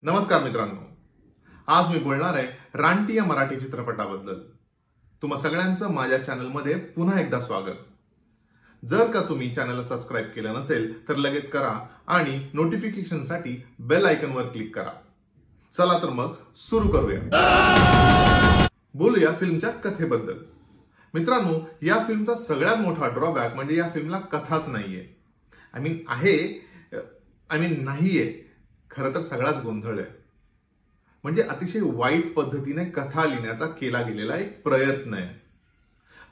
नमस्कार मित्रांनो, आज मी बोलणार आहे रानटी या मराठी चित्रपटाबद्दल। तुम्हा सगळ्यांचं माझ्या चॅनलमध्ये पुन्हा एकदा स्वागत। जर का तुम्ही चॅनलला सबस्क्राइब केलं नसेल तर लगेच करा आणि नोटिफिकेशनसाठी बेल आयकॉनवर क्लिक करा। चला तर मग सुरू करूया। बोलूया फिल्मच्या कथेबद्दल। मित्रांनो, या फिल्मचा सगळ्यात मोठा ड्रॉबॅक म्हणजे या फिल्मला कथाच नाहीये। नाहीये खरं तर सगळाच गोंधळ आहे। म्हणजे अतिशय वाईट पद्धतीने कथा लिहिण्याचा केला गेलेला एक प्रयत्न आहे।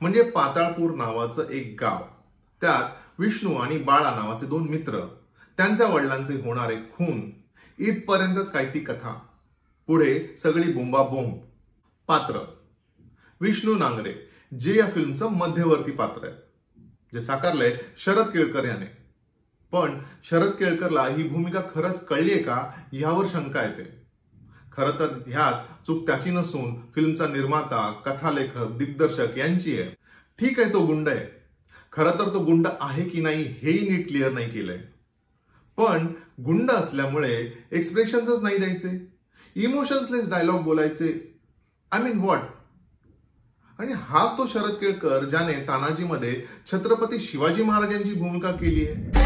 म्हणजे पाताळपूर नावाचं एक गाव, त्यात विष्णू आणि बाळा नावाचे दोन मित्र, त्यांच्या वडिलांचे होणारे खून, इथपर्यंतच काय ती कथा। पुढे सगळी बोंबाबोंब। पात्र विष्णू नांगरे, जे या फिल्मचं मध्यवर्ती पात्र आहे, जे साकारलंय शरद केळकर याने। पण शरद केळकरला ही भूमिका खरंच कळलीये का यावर शंका येते। खरं तर ह्यात चूक त्याची नसून फिल्मचा निर्माता, कथालेखक, दिग्दर्शक यांची आहे। ठीक आहे, तो गुंड आहे। खरं तर तो गुंड आहे की नाही हेही नीट क्लिअर नाही केलंय। पण गुंड असल्यामुळे एक्सप्रेशन्सच नाही द्यायचे, इमोशन्सलेस डायलॉग बोलायचे। व्हॉट? आणि हाच तो शरद केळकर ज्याने तानाजीमध्ये छत्रपती शिवाजी महाराजांची भूमिका केली आहे,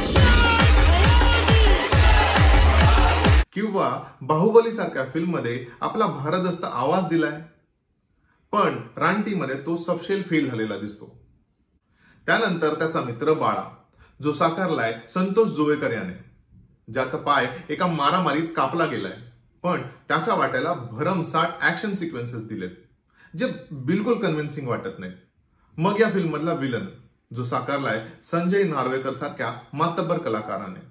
किंवा बाहुबली सारख्या फिल्म मध्ये आपला भारदस्त आवाज दिलाय। पण रानटीमध्ये तो सबशेल फेल झालेला दिसतो। त्यानंतर त्याचा मित्र बाळा, जो साकारलाय संतोष जोवेकर याने, ज्याचा पाय एका मारामारीत कापला गेलाय, पण त्याच्या वाट्याला भरमसाठ ऍक्शन सिक्वेन्सेस दिलेत, जे बिलकुल कन्व्हिन्सिंग वाटत नाहीत। मग या फिल्म मधला विलन, जो साकारलाय संजय नार्वेकर सारख्या मातब्बर कलाकाराने,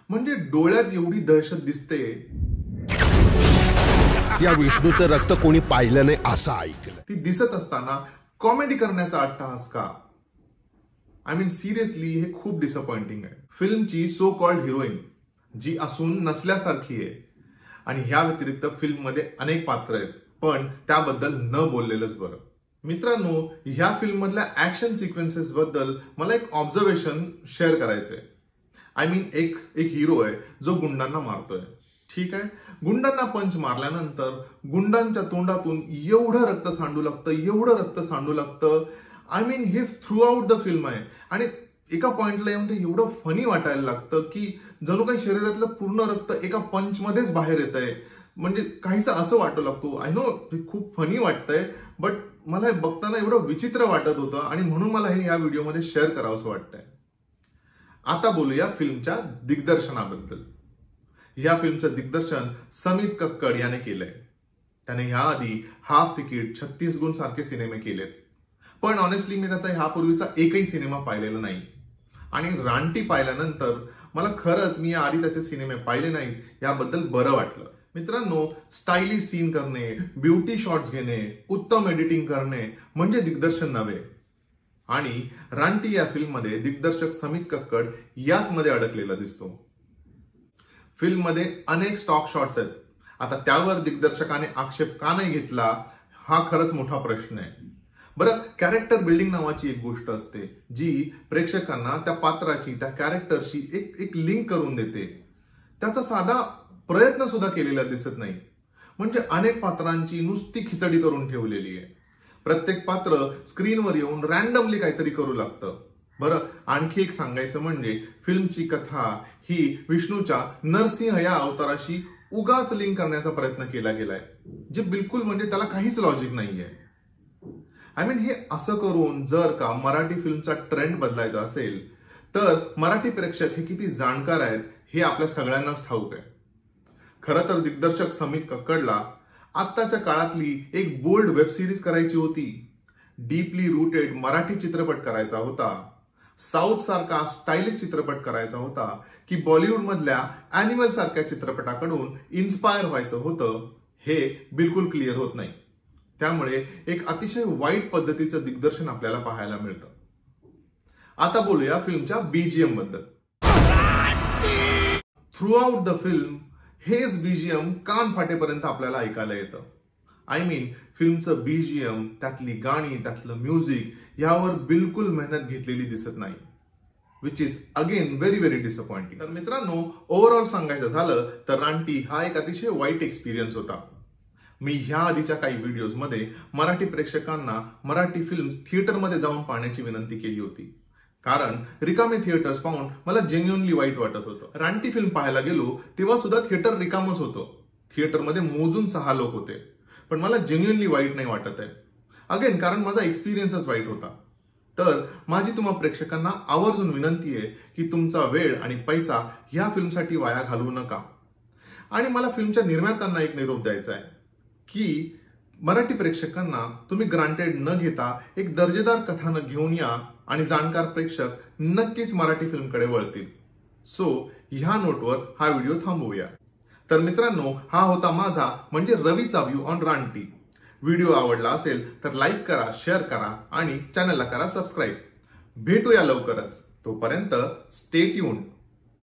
म्हणजे डोळ्यात एवढी दहशत दिसते। या विष्णूचं रक्त कोणी पाहिलं नाही असं ऐकलं। ती दिसत असताना कॉमेडी करण्याचा अट्टहास का? सिरियसली हे खूप डिसअपॉइंटिंग आहे। फिल्मची सो कॉल्ड हिरोईन, जी असून नसल्यासारखी आहे, आणि ह्या व्यतिरिक्त फिल्म मध्ये अनेक पात्र आहेत, पण त्याबद्दल न बोललेलंच बरं। मित्रांनो, ह्या फिल्म मधल्या ऍक्शन सिक्वेन्सेस बद्दल मला एक ऑब्झर्वेशन शेअर करायचंय। एक हिरो आहे जो गुंडांना मारतोय, ठीक आहे। गुंडांना पंच मारल्यानंतर गुंडांच्या तोंडातून एवढं रक्त सांडू लागतं। हे थ्रू आउट द फिल्म आहे, आणि एका पॉइंटला येऊन ते एवढं फनी वाटायला लागतं की जणू काही शरीरातलं पूर्ण रक्त एका पंच मध्येच बाहेर येत आहे। म्हणजे काहीसा असं वाटू लागतो। आय नो हे खूप फनी वाटतंय, बट मला हे बघताना एवढं विचित्र वाटत होतं, आणि म्हणून मला हे या व्हिडिओमध्ये शेअर करावं असं वाटतंय। आता बोलूया फिल्मच्या दिग्दर्शनाबद्दल। या फिल्मचं दिग्दर्शन समीप कक्कड याने केलंय। त्याने याआधी हाफ तिकीट, 36 गुण सारखे सिनेमे केलेत, पण ऑनेस्टली मी त्याचा ह्यापूर्वीचा एकही सिनेमा पाहिलेला नाही। आणि रानटी पाहिल्यानंतर मला खरंच मी याआधी त्याचे सिनेमे पाहिले नाहीत याबद्दल बरं वाटलं। मित्रांनो, स्टायलिश सीन करणे, ब्युटी शॉट्स घेणे, उत्तम एडिटिंग करणे म्हणजे दिग्दर्शन नव्हे। आणि रानटी या फिल्म मध्ये दिग्दर्शक समीप कक्कड याच मध्ये अडकलेला दिसतो। फिल्म मध्ये अनेक स्टॉक शॉट्स आहेत। आता त्यावर दिग्दर्शकाने आक्षेप का नाही घेतला हा खरंच मोठा प्रश्न आहे। बरं, कॅरेक्टर बिल्डिंग नावाची एक गोष्ट असते, जी प्रेक्षकांना त्या पात्राची, त्या कॅरेक्टरशी एक लिंक करून देते। त्याचा साधा प्रयत्न सुद्धा केलेला दिसत नाही। म्हणजे अनेक पात्रांची नुसती खिचडी करून ठेवलेली आहे। प्रत्येक पात्र स्क्रीनवर येऊन रॅन्डमली काहीतरी करू लागतं। बरं, आणखी एक सांगायचं म्हणजे फिल्मची कथा ही विष्णूच्या नरसिंह या अवताराशी उगाच लिंक करण्याचा प्रयत्न केला गेलाय, जे बिलकुल म्हणजे त्याला काहीच लॉजिक नाहीये। हे असं करून जर का मराठी फिल्मचा ट्रेंड बदलायचा असेल तर मराठी प्रेक्षक हे किती जाणकार आहेत हे आपल्या सगळ्यांनाच ठाऊक आहे। खरं तर दिग्दर्शक समीप कक्कडला आत्ताच्या काळातली एक बोल्ड वेब सिरीज करायची होती, डीपली रूटेड मराठी चित्रपट करायचा होता, साऊथ सारखा स्टायलिश चित्रपट करायचा होता, की बॉलिवूड मधल्या अॅनिमल सारख्या चित्रपटाकडून इन्स्पायर व्हायचं होतं, हे बिलकुल क्लिअर होत नाही। त्यामुळे एक अतिशय वाईट पद्धतीचं दिग्दर्शन आपल्याला पाहायला मिळतं। आता बोलूया फिल्मच्या बीजीएम बद्दल। थ्रू आउट द फिल्म हेच बीजीएम कान फाटेपर्यंत आपल्याला ऐकायला येतं। फिल्मचं बीजीएम, त्यातली गाणी, त्यातलं म्युझिक यावर बिलकुल मेहनत घेतलेली दिसत नाही। Which is again very disappointing. तर मित्रांनो, ओव्हरऑल सांगायचं झालं तर रानटी हा एक अतिशय वाईट एक्सपिरियन्स होता. मी ह्या आधीच्या काही व्हिडिओजमध्ये मराठी प्रेक्षकांना मराठी फिल्म्स थिएटरमध्ये जाऊन पाहण्याची विनंती केली होती, कारण रिकामे थिएटर्स पाहून मला जेन्युअनली वाईट वाटत होतं. रानटी फिल्म पाहायला गेलो तेव्हा सुद्धा थिएटर रिकामच होतं. थिएटरमध्ये मोजून 6 लोक होते, पण मला जेन्युअनली वाईट नाही वाटत आहे. अगेन कारण माझा एक्सपिरियन्सच वाईट होता. तर माझी तुम्हा प्रेक्षकांना आवर्जून विनंती आहे की तुमचा वेळ आणि पैसा ह्या फिल्मसाठी वाया घालवू नका. आणि मला फिल्मच्या निर्मात्यांना एक निरोप द्यायचा आहे की मराठी प्रेक्षकांना तुम्ही ग्रांटेड न घेता एक दर्जेदार कथानक घेऊन या आणि जाणकार प्रेक्षक नक्कीच मराठी फिल्मकडे वळतील. सो ह्या नोटवर हा व्हिडिओ थांबवूया. तर मित्रांनो, हा होता माझा म्हणजे रवीचा व्ह्यू ऑन रानटी. व्हिडिओ आवडला असेल तर लाईक करा, शेअर करा आणि चॅनलला करा सबस्क्राईब. भेटूया लवकरच. तोपर्यंत स्टे ट्यून्ड.